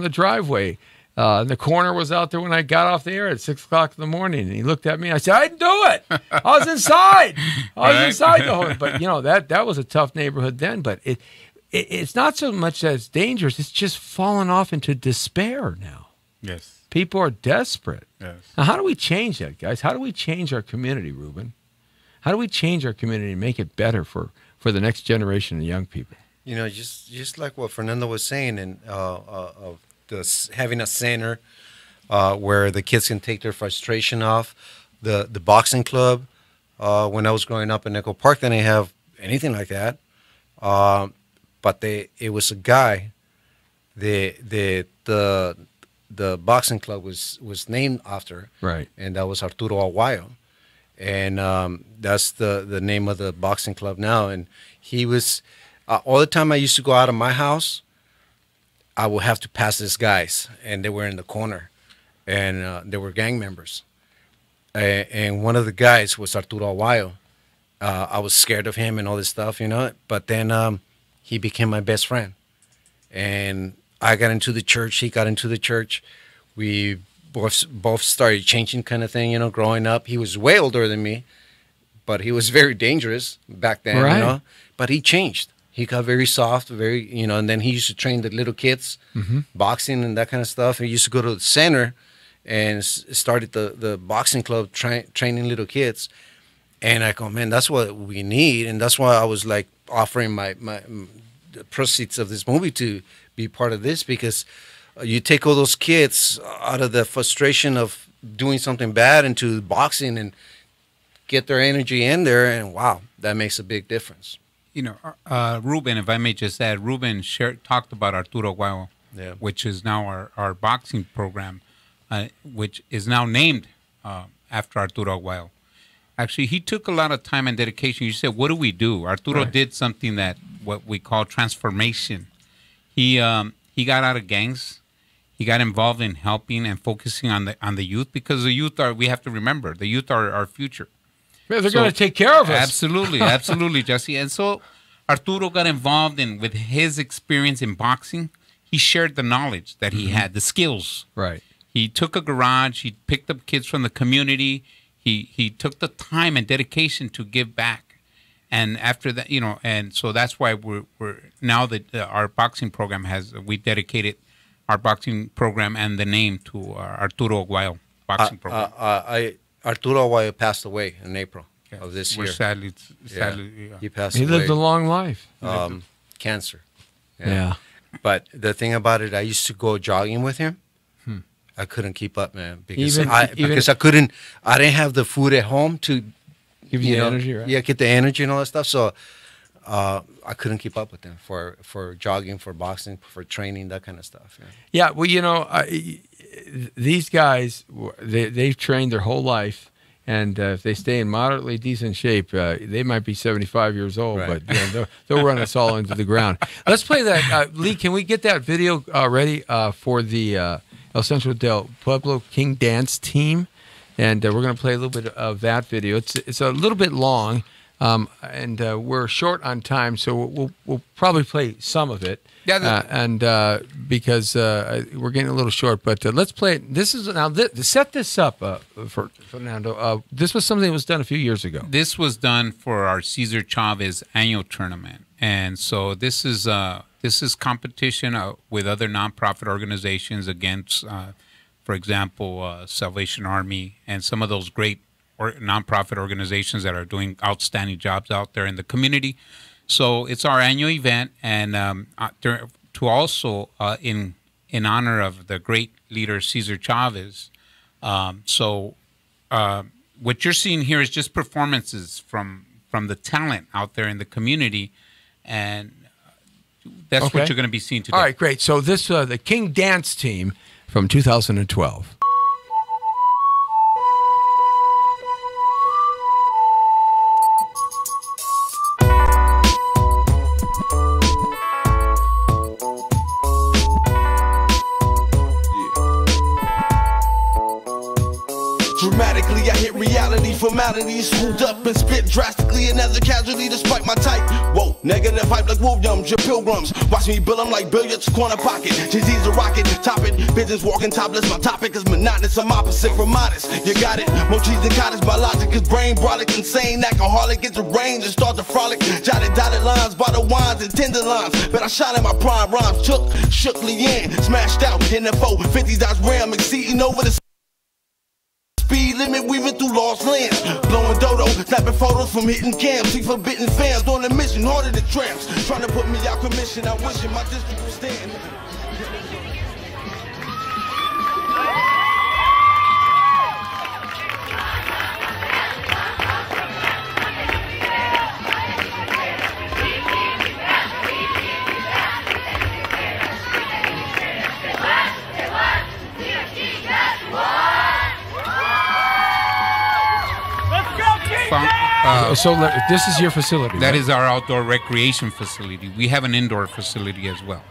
the driveway. The coroner was out there when I got off the air at 6 o'clock in the morning, and he looked at me. And I said, "I didn't do it. I was inside. I was inside the whole." But that was a tough neighborhood then. But it's not so much that it's dangerous; it's just fallen off into despair now. Yes, people are desperate. Yes. Now, how do we change that, guys? How do we change our community, Ruben? How do we change our community and make it better for the next generation of young people? Just like what Fernando was saying, and of having a center where the kids can take their frustration off. The boxing club, when I was growing up in Echo Park, they didn't have anything like that. But it was a guy. The boxing club was named after. Right. And that was Arturo Aguayo. And that's the name of the boxing club now. And he was, all the time I used to go out of my house, I would have to pass these guys, and they were in the corner, and they were gang members. And one of the guys was Arturo Aguayo. I was scared of him and all this stuff, But then he became my best friend. And I got into the church. He got into the church. We both started changing, kind of thing, growing up. He was way older than me, but he was very dangerous back then, right. But he changed. He got very soft, very, and then he used to train the little kids, boxing and that kind of stuff. He used to go to the center and started the boxing club training little kids. And I go, man, that's what we need. And that's why I was like offering my the proceeds of this movie to be part of this, because you take all those kids out of the frustration of doing something bad into boxing and get their energy in there. And wow, that makes a big difference. Ruben, if I may just add, Ruben talked about Arturo Aguayo, which is now our boxing program, which is now named after Arturo Aguayo. Actually, he took a lot of time and dedication. You said, what do we do? Arturo did something that what we call transformation. He got out of gangs. He got involved in helping and focusing on the youth, because the youth we have to remember, the youth are our future. Yeah, they're going to take care of us. Absolutely, Jesse. And so Arturo got involved with his experience in boxing. He shared the knowledge that he had, the skills. Right. He took a garage. He picked up kids from the community. He took the time and dedication to give back. And after that, and so that's why we're now that our boxing program we dedicated our boxing program and the name to Arturo Aguayo boxing program. Arturo Aguayo passed away in April of this year. Sadly, he passed away. He lived a long life. Cancer. Yeah. But the thing about it, I used to go jogging with him. I couldn't keep up, man, because I couldn't. I didn't have the food at home to give you the energy, right? Yeah, get the energy and all that stuff. So I couldn't keep up with him for jogging, for boxing, for training, that kind of stuff. Yeah, well, these guys, they've trained their whole life, and if they stay in moderately decent shape, they might be 75 years old, right. But they'll run us all into the ground. Let's play that. Lee, can we get that video ready for the El Centro del Pueblo King Dance team? And we're going to play a little bit of that video. It's a little bit long, and we're short on time, so we'll probably play some of it. Yeah, because we're getting a little short, but let's play it. This is now set this up for Fernando. This was something that was done a few years ago. This was done for our Cesar Chavez annual tournament, and so this is competition with other nonprofit organizations against, for example, Salvation Army and some of those great nonprofit organizations that are doing outstanding jobs out there in the community. So it's our annual event, and to also in honor of the great leader Cesar Chavez. So what you're seeing here is just performances from the talent out there in the community, and that's what you're going to be seeing today. All right, great. So this the King Dance team from 2012. Dramatically, I hit reality, formalities swooped up and spit drastically. Another casualty despite my type. Whoa, negative hype like Williams, your pilgrims. Watch me build them like billiards, corner pocket. Jay-Z's a rocket, top it. Business walking topless, my topic is monotonous. I'm opposite from modest. You got it. More cheese than cottage, my logic is brain brolic, insane. Alcoholic, get the range and start to frolic. Jotted dotted lines, bottle wines and tender lines. But I shot in my prime rhymes, shook Leanne, smashed out in the 450s, that's ram, exceeding over the speed limit, weaving through lost lands. Blowing dodo, snapping photos from hitting cams. See forbidden fans on a mission, harder than tramps. Trying to put me out commission, I wish in my district would stand. So this is your facility. That is our outdoor recreation facility. We have an indoor facility as well.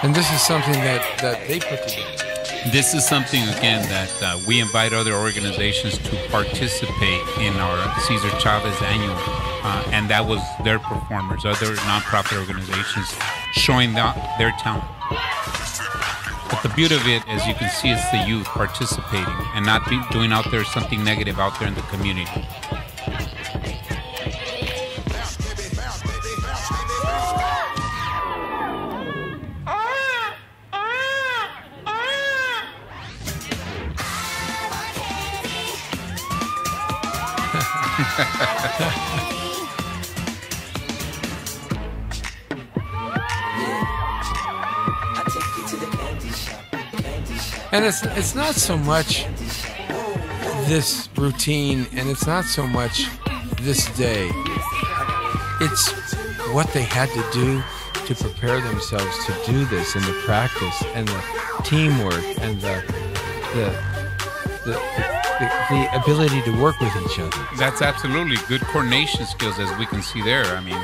And this is something that they put together. This is something, again, that we invite other organizations to participate in our Cesar Chavez Annual. And that was their performers, other nonprofit organizations showing their talent. But the beauty of it, as you can see, is the youth participating and not doing out there something negative out there in the community. And it's not so much this routine, and it's not so much this day. It's what they had to do to prepare themselves to do this, and the practice, and the teamwork, and the ability to work with each other. That's absolutely good coordination skills, as we can see there. I mean,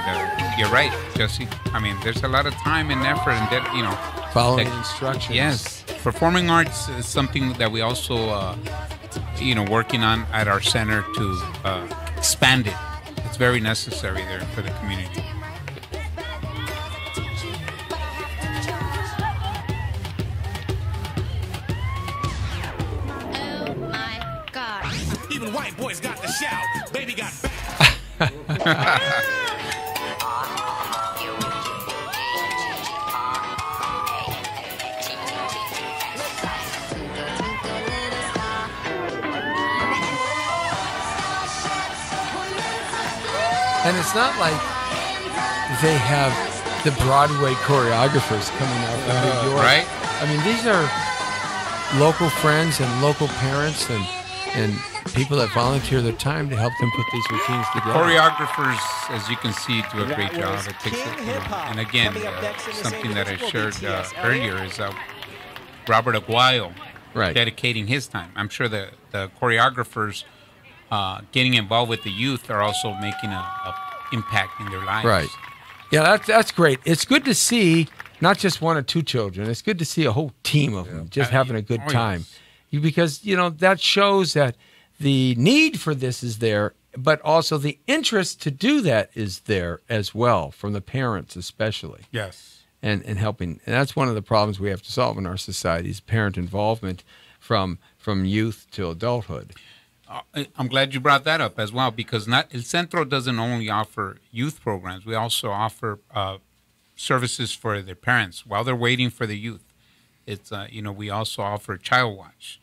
you're right, Jesse. I mean, there's a lot of time and effort, and following instructions. Yes. Performing arts is something that we also, working on at our center to expand it. It's very necessary there for the community. Oh my God. Even white boys got the shout. Baby got back. And it's not like they have the Broadway choreographers coming out from New York. Right? I mean, these are local friends and local parents and people that volunteer their time to help them put these routines together. Choreographers, as you can see, do a great job. It takes it, and again, something that I shared earlier is Robert Aguayo dedicating his time. I'm sure the choreographers getting involved with the youth are also making a impact in their lives. Right. Yeah, that's great. It's good to see not just one or two children. It's good to see a whole team of them just having a good time. Yes. Because, that shows that the need for this is there, but also the interest to do that is there as well, from the parents especially. Yes. And helping. And that's one of the problems we have to solve in our society is parent involvement from youth to adulthood. I'm glad you brought that up as well, because El Centro doesn't only offer youth programs. We also offer services for their parents while they're waiting for the youth. It's we also offer Child Watch.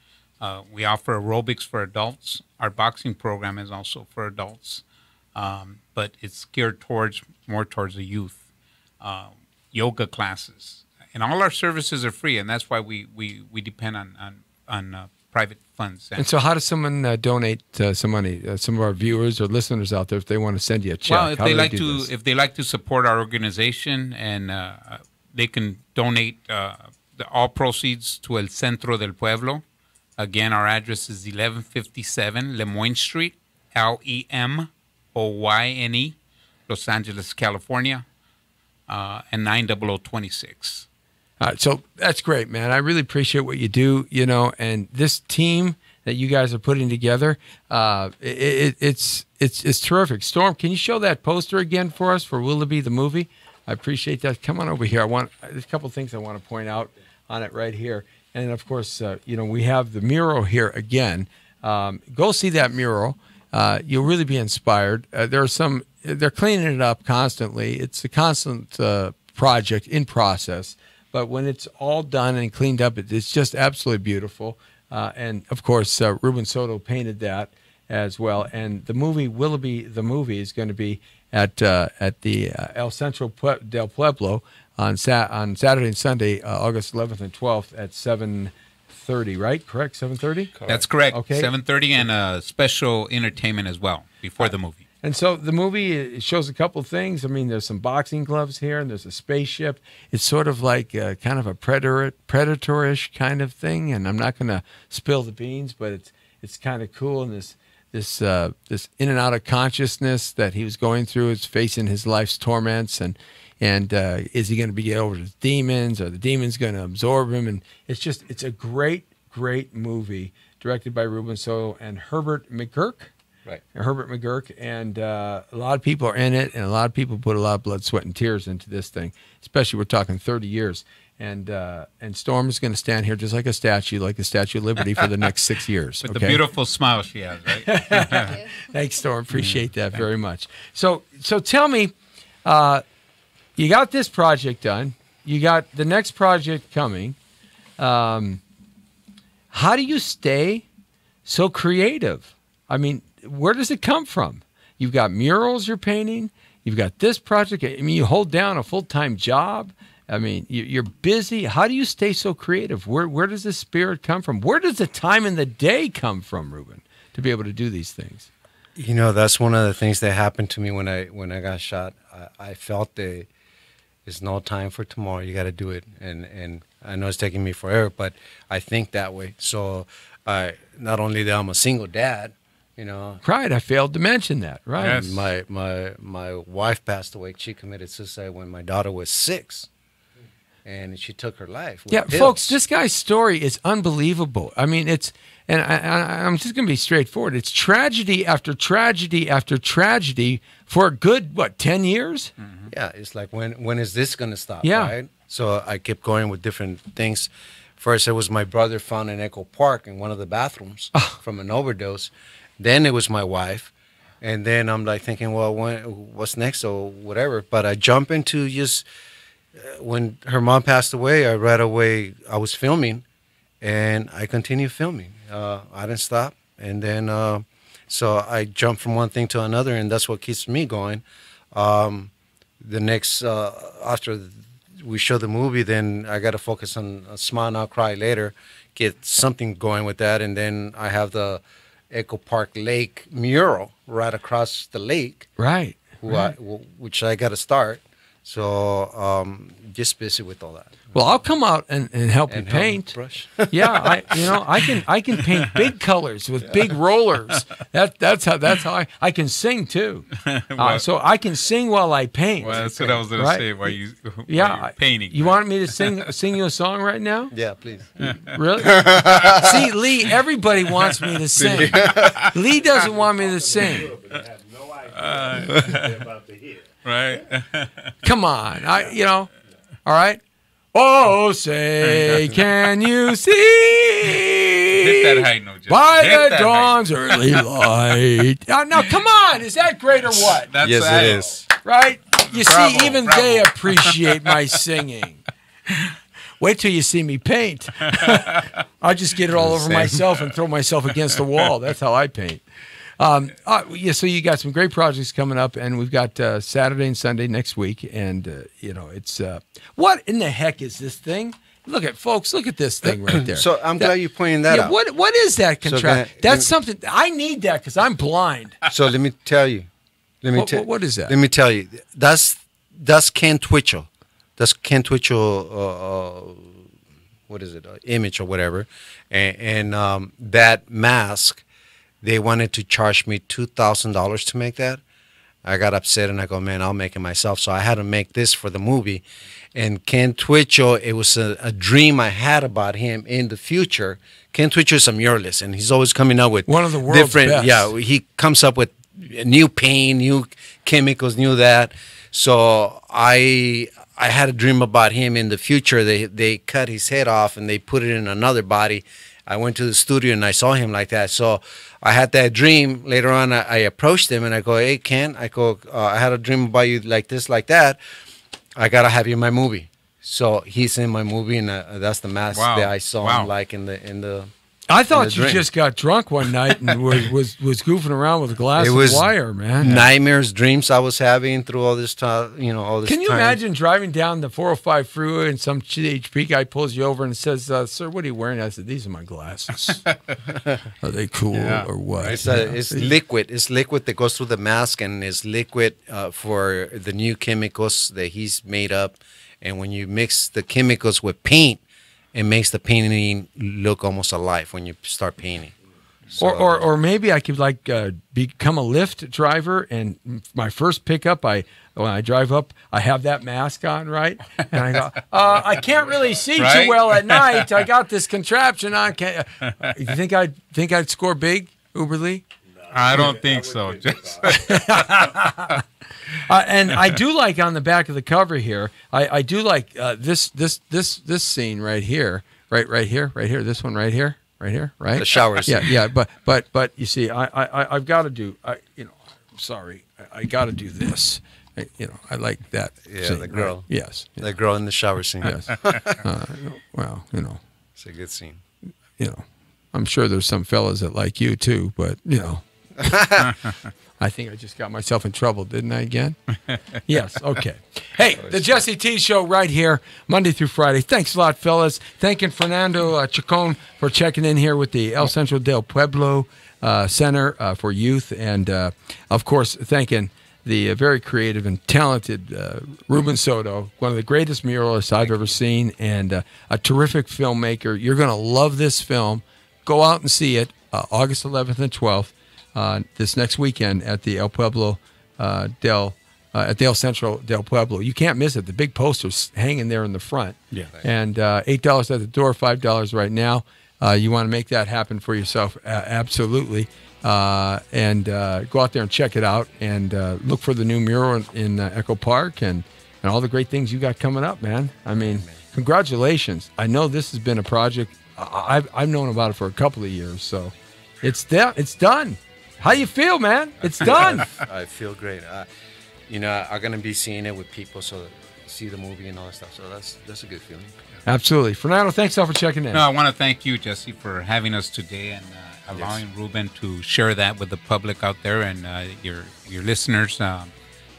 We offer aerobics for adults. Our boxing program is also for adults, but it's geared more towards the youth. Yoga classes, and all our services are free, and that's why we depend on private funds. And so how does someone donate some money? Some of our viewers or listeners out there, if they want to send you a check, well, if they like to support our organization, and they can donate all proceeds to El Centro del Pueblo. Again, our address is 1157 Lemoyne Street, Lemoyne, Los Angeles, California, and 90026. All right, so that's great, man. I really appreciate what you do, and this team that you guys are putting together, it's terrific. Storm, can you show that poster again for us for Willoughby the movie? I appreciate that. Come on over here. There's a couple of things I want to point out on it right here. And, of course, we have the mural here again. Go see that mural. You'll really be inspired. They're cleaning it up constantly. It's a constant project in process. But when it's all done and cleaned up, it's just absolutely beautiful. And, of course, Ruben Soto painted that as well. And the movie, Willoughby the movie, is going to be at the El Centro del Pueblo on Saturday and Sunday, August 11th and 12th at 7:30, right? Correct? 7:30? That's correct. Okay. 7:30 and a special entertainment as well before the movie. And so the movie shows a couple things. I mean, there's some boxing gloves here, and there's a spaceship. It's sort of like kind of a predatorish kind of thing. And I'm not going to spill the beans, but it's kind of cool. And this in and out of consciousness that he was going through is facing his life's torments. And And is he going to get over his demons? Are the demons going to absorb him? And it's a great, great movie directed by Ruben Soto and Herbert McGurk. Right. Herbert McGurk. And a lot of people are in it, and a lot of people put a lot of blood, sweat, and tears into this thing, especially we're talking 30 years. And Storm is going to stand here just like a statue of Liberty for the next 6 years. With the beautiful smile she has, right? Thanks, Storm. Appreciate that very much. So tell me, you got this project done. You got the next project coming. How do you stay so creative? I mean, where does it come from? You've got murals you're painting. You've got this project. I mean, you hold down a full-time job. I mean, you're busy. How do you stay so creative? Where does the spirit come from? Where does the time in the day come from, Ruben, to be able to do these things? You know, that's one of the things that happened to me when I got shot. I felt there's no time for tomorrow. You got to do it. And I know it's taking me forever, but I think that way. So not only that I'm a single dad, you know. Right, I failed to mention that. Right. Yes. My wife passed away. She committed suicide when my daughter was 6. And she took her life. Yeah, pills. Folks, this guy's story is unbelievable. I mean, I'm just going to be straightforward. It's tragedy after tragedy after tragedy for a good, 10 years? Mm-hmm. Yeah, it's like, when is this going to stop, yeah. Right? So I kept going with different things. First, it was my brother found in Echo Park in one of the bathrooms from an overdose. Then it was my wife. And then I'm like thinking, well, what's next or whatever. But I jump into just... when her mom passed away, right away I was filming, and I continued filming. I didn't stop, and then so I jumped from one thing to another, and that's what keeps me going. The next after we show the movie, then I got to focus on Smile Now, Cry Later, get something going with that, and then I have the Echo Park Lake mural right across the lake, right? Which I got to start. So just busy with all that. Well, I'll come out and help you paint. Brush. Yeah, I can paint big colors with big rollers. That's how I can sing too. So I can sing while I paint. Well, that's what I was going to say. While you're painting. You want me to sing you a song right now? Yeah, please. Really? See, Lee, everybody wants me to sing. Lee doesn't want me to sing. Right. Come on. All right. Oh, say, can you see? Hit that high note, Jeff. By the dawn's early light. Now, come on. Is that great or what? Yes, it is. Right? You see, even they appreciate my singing. Wait till you see me paint. I'll just get it all over myself and throw myself against the wall. That's how I paint. So you got some great projects coming up, and we've got Saturday and Sunday next week, and it's what in the heck is this thing? Look at this thing right there. So I'm glad you're pointing that out. What is that contract? That's something I need that because I'm blind. So let me tell you. What is that? Let me tell you. That's Ken Twitchell. That's Ken Twitchell. What is it? Image or whatever, and that mask. They wanted to charge me $2,000 to make that. I got upset and I go, man, I'll make it myself. So I had to make this for the movie. And Ken Twitchell, it was a dream I had about him in the future. Ken Twitchell is a muralist, and he's always coming up with one of the world's different. Best. Yeah, he comes up with new paint, new chemicals, new that. So I had a dream about him in the future. They cut his head off and they put it in another body. I went to the studio and I saw him like that. So I had that dream. Later on, I approached him and I go, hey, Ken, I had a dream about you like this, like that. I got to have you in my movie. So he's in my movie, and that's the mask that I saw him like in the. I thought you just got drunk one night and was goofing around with a glass of wire, man. Nightmares, dreams I was having through all this time, all this. Can you imagine driving down the 405 freeway and some CHP guy pulls you over and says, "Sir, what are you wearing?" I said, "These are my glasses." Are they cool or what? It's liquid. It's liquid that goes through the mask, and it's liquid for the new chemicals that he's made up. And when you mix the chemicals with paint, it makes the painting look almost alive when you start painting. So, or maybe I could become a Lyft driver, and my first pickup I when I drive up, I have that mask on, right? And I go, I can't really see too well at night. I got this contraption on. You think I'd score big, Uber Lee? I don't think so. And I do like on the back of the cover here. I do like this scene right here, right here. This one right here, right? The shower scene. Yeah. But you see, I've got to do. I'm sorry, I got to do this. I like that. Yeah, scene, the girl. Right? Yes, the girl in the shower scene. Yes. Well, it's a good scene. I'm sure there's some fellas that like you too, but I think I just got myself in trouble, didn't I, again? Yes, okay. Hey, the Jesse T Show right here, Monday through Friday. Thanks a lot, fellas. Thanking Fernando Chacon for checking in here with the El Centro del Pueblo Center for Youth. And, of course, thanking the very creative and talented Ruben Soto, one of the greatest muralists I've ever seen, and a terrific filmmaker. You're going to love this film. Go out and see it August 11th and 12th. This next weekend at the El Pueblo at the El Centro del Pueblo. You can't miss it. The big poster's hanging there in the front. Yeah. And $8 at the door, $5 right now. You want to make that happen for yourself, absolutely. And go out there and check it out and look for the new mural in Echo Park and all the great things you got coming up, man. I mean, congratulations. I know this has been a project. I've known about it for a couple of years, so it's done. How you feel, man? It's done. I feel great. I'm going to be seeing it with people, so see the movie and all that stuff. So that's a good feeling. Absolutely. Fernando, thanks all for checking in. No, I want to thank you, Jesse, for having us today and allowing Ruben to share that with the public out there and your listeners.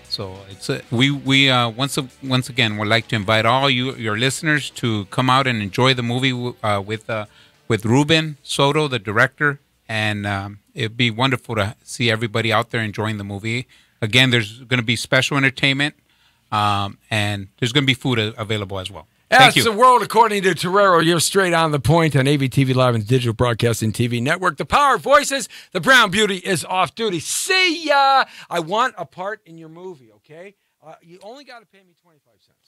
So it's we once again would like to invite all your listeners to come out and enjoy the movie with Ruben Soto, the director. And it'd be wonderful to see everybody out there enjoying the movie. Again, there's going to be special entertainment, and there's going to be food available as well. Thank you. That's the world according to Torrero. You're straight on the point on AVTV Live and Digital Broadcasting TV Network. The Power of Voices. The Brown Beauty is off duty. See ya. I want a part in your movie, okay? You only got to pay me 25 cents.